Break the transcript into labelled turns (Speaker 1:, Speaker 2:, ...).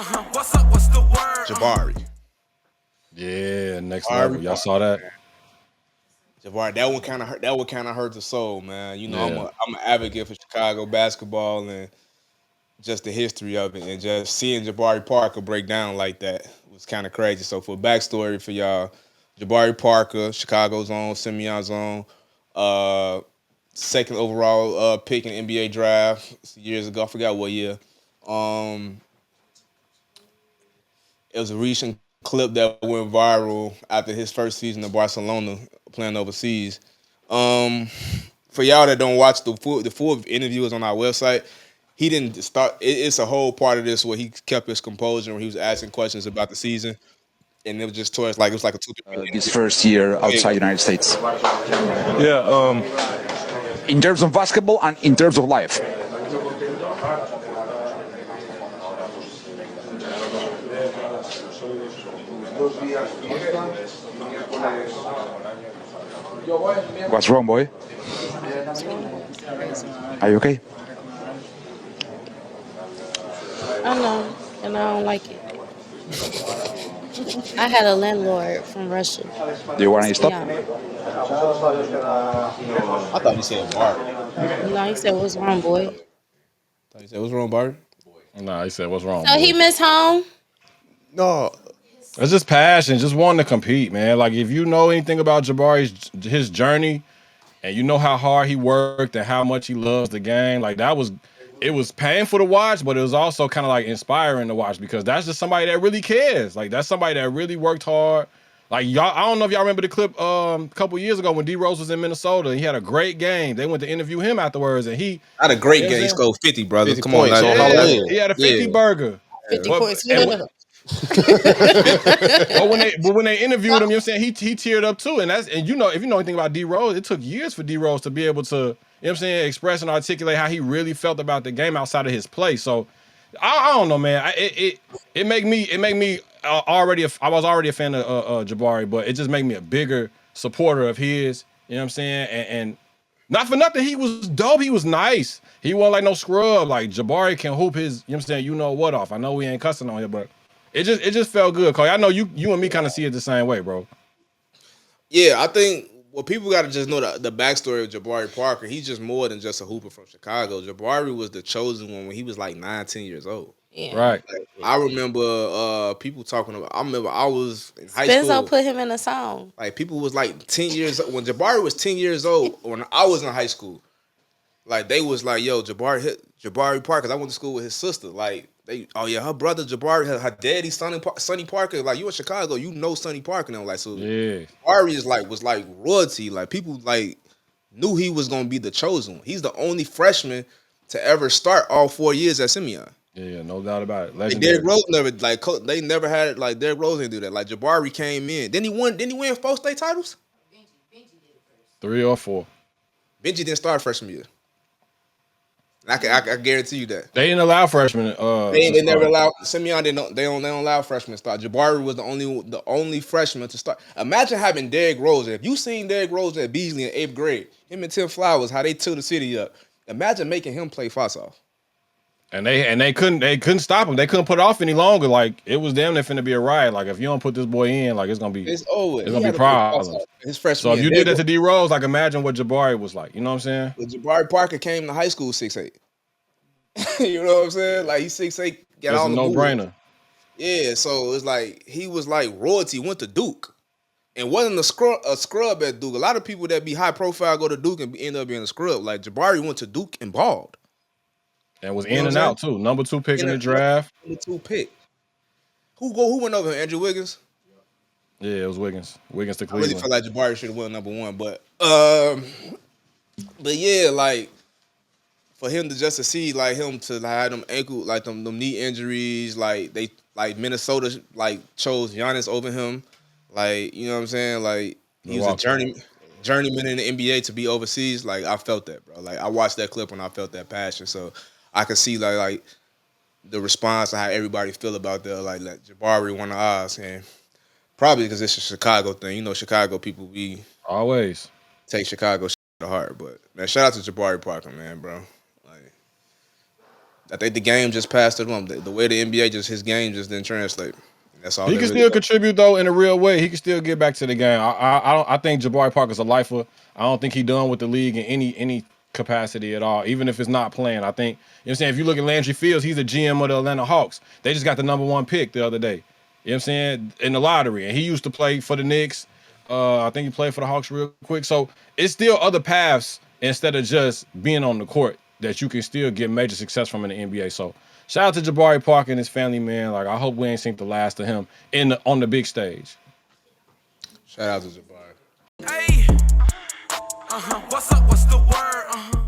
Speaker 1: What's up? What's the word?
Speaker 2: Jabari.
Speaker 3: Yeah, next level.
Speaker 2: Jabari
Speaker 3: Y'all
Speaker 2: Parker,
Speaker 3: saw that?
Speaker 2: man. Jabari, that one kind of hurt. That one kind of hurt the soul, man. You know,
Speaker 3: Yeah.
Speaker 2: I'm an advocate for Chicago basketball and just the history of it, and just seeing Jabari Parker break down like that was kind of crazy. So for backstory for y'all, Jabari Parker, Chicago's own, Simeon's own, uh, second overall pick in NBA draft years ago. I forgot what year. Um, it was a recent clip that went viral after his first season in Barcelona playing overseas. Um, for y'all that don't watch the full interview is on our website. He didn't start. It's a whole part of this where he kept his composure when he was asking questions about the season, and it was just towards like it was like a 2 3 minute
Speaker 4: This
Speaker 2: interview.
Speaker 4: first year
Speaker 2: Go ahead,
Speaker 4: outside
Speaker 2: go.
Speaker 4: United States,
Speaker 5: Yeah,
Speaker 4: in terms of basketball and in terms of life. What's wrong, boy? Are you okay?
Speaker 6: I know, and I don't like it. I had a landlord from Russia.
Speaker 4: Do you want to stop?
Speaker 6: Yeah.
Speaker 2: I thought you said Bart.
Speaker 6: No, he said, "What's wrong, boy?"
Speaker 2: I thought you said what's wrong, Bart?
Speaker 3: Nah, he said, "What's wrong,
Speaker 6: So he
Speaker 3: boy?"
Speaker 6: missed home.
Speaker 2: No,
Speaker 3: It's just passion, just wanting to compete, man. Like if you know anything about Jabari's his journey, and you know how hard he worked and how much he loves the game, like it was painful to watch, but it was also kind of like inspiring to watch because that's just somebody that really cares. Like that's somebody that really worked hard. Like y'all, I don't know if y'all remember the clip a couple years ago when D Rose was in Minnesota. He had a great game. They went to interview him afterwards, and he,
Speaker 2: not a
Speaker 3: you know
Speaker 2: great
Speaker 3: what I'm
Speaker 2: game. He
Speaker 3: saying?
Speaker 2: scored 50, brother.
Speaker 5: 50
Speaker 2: Come on,
Speaker 5: points
Speaker 2: like,
Speaker 5: on
Speaker 3: Yeah,
Speaker 5: Halloween.
Speaker 3: he had a
Speaker 2: yeah.
Speaker 3: 50 burger.
Speaker 6: 50
Speaker 3: But
Speaker 6: points.
Speaker 3: and but when they interviewed him, you know what I'm saying, he teared up too. And that's and you know, if you know anything about D Rose, it took years for D Rose to be able to, you know what I'm saying, express and articulate how he really felt about the game outside of his play. So I don't know, man. It make me I was already a fan of Jabari, but it just made me a bigger supporter of his. You know what I'm saying? And not for nothing, he was dope. He was nice. He wasn't like no scrub. Like Jabari can hoop his, you know what I'm saying, you know what off. I know we ain't cussing on here, but it just felt good, Cole. I know you and me kind of see it the same way, bro.
Speaker 2: Yeah, I think well, people got to just know the backstory of Jabari Parker. He's just more than just a hooper from Chicago. Jabari was the chosen one when he was like 9, 10 years old.
Speaker 6: Yeah.
Speaker 3: Right.
Speaker 2: Like, I remember people talking about. I remember I was in high
Speaker 6: Spenzo
Speaker 2: school.
Speaker 6: put him in a song.
Speaker 2: Like people was like 10 years when Jabari was 10 years old. When I was in high school, like they was like, "Yo, Jabari Parker." 'Cause I went to school with his sister. Like they, oh yeah, her brother Jabari, her daddy Sonny Parker. Like you in Chicago, you know Sonny Parker now. Like so,
Speaker 3: Yeah.
Speaker 2: Jabari is like was like royalty. Like people like knew he was gonna be the chosen one. He's the only freshman to ever start all 4 years at Simeon.
Speaker 3: Yeah, no doubt about it.
Speaker 2: Like Derrick
Speaker 3: Legendary.
Speaker 2: Rose never they never had it like Derrick Rose didn't do that. Like Jabari came in. Didn't he win 4 state titles?
Speaker 3: 3 or 4.
Speaker 2: Benji didn't start freshman year. I guarantee you that.
Speaker 3: They didn't allow freshmen to
Speaker 2: They never
Speaker 3: start.
Speaker 2: allow Simeon they don't allow freshmen to start. Jabari was the only freshman to start. Imagine having Derrick Rose. If you seen Derrick Rose at Beasley in 8th grade, him and Tim Flowers, how they tore the city up. Imagine making him play face off.
Speaker 3: And they couldn't stop him. They couldn't put it off any longer. Like it was damn near finna be a riot. Like if you don't put this boy in, like
Speaker 2: It's over.
Speaker 3: it's
Speaker 2: He
Speaker 3: gonna be
Speaker 2: had to play face
Speaker 3: problems.
Speaker 2: off his freshman
Speaker 3: So if
Speaker 2: year.
Speaker 3: you did that to D Rose, like imagine what Jabari was like. You know what I'm saying?
Speaker 2: Jabari Parker came to high school 6'8". You know what I'm saying? Like he's 6'8", got
Speaker 3: It's a
Speaker 2: all the
Speaker 3: no
Speaker 2: moves.
Speaker 3: brainer.
Speaker 2: Yeah, so it's like he was like royalty. Went to Duke and wasn't a scrub at Duke. A lot of people that be high profile go to Duke and end up being a scrub. Like Jabari went to Duke and balled.
Speaker 3: And was
Speaker 2: You know
Speaker 3: in
Speaker 2: what
Speaker 3: and
Speaker 2: I'm
Speaker 3: out
Speaker 2: saying?
Speaker 3: too. Number 2 pick in
Speaker 2: In
Speaker 3: the
Speaker 2: a
Speaker 3: draft.
Speaker 2: number 2 pick. Who went over him? Andrew Wiggins.
Speaker 3: Yeah, it was Wiggins. Wiggins to
Speaker 2: I really
Speaker 3: Cleveland.
Speaker 2: feel like Jabari should have won number 1, but yeah, like for him to just to see like him to have them ankle like them knee injuries, like they like Minnesota like chose Giannis over him, like you know what I'm saying, like he was a
Speaker 3: Milwaukee.
Speaker 2: journeyman in the NBA to be overseas. Like I felt that, bro. Like I watched that clip and I felt that passion, so I could see like the response and how everybody feel about that. Like Jabari won the odds, and probably because it's a Chicago thing. You know, Chicago people we
Speaker 3: Always.
Speaker 2: take Chicago shit to heart, but man, shout out to Jabari Parker, man, bro. Like I think the game just passed it on. The way the NBA his game just didn't translate. That's all.
Speaker 3: He can still contribute though in a real way. He can still get back to the game. I think Jabari Parker's a lifer. I don't think he done with the league in any capacity at all, even if it's not playing. I think, you know what I'm saying, if you look at Landry Fields, he's a GM of the Atlanta Hawks. They just got the #1 pick the other day. You know what I'm saying? In the lottery. And he used to play for the Knicks. I think he played for the Hawks real quick. So it's still other paths instead of just being on the court that you can still get major success from in the NBA. So shout out to Jabari Parker and his family, man. Like, I hope we ain't seen the last of him on the big stage.
Speaker 2: Shout out to Jabari.
Speaker 1: Hey, what's up? What's the word?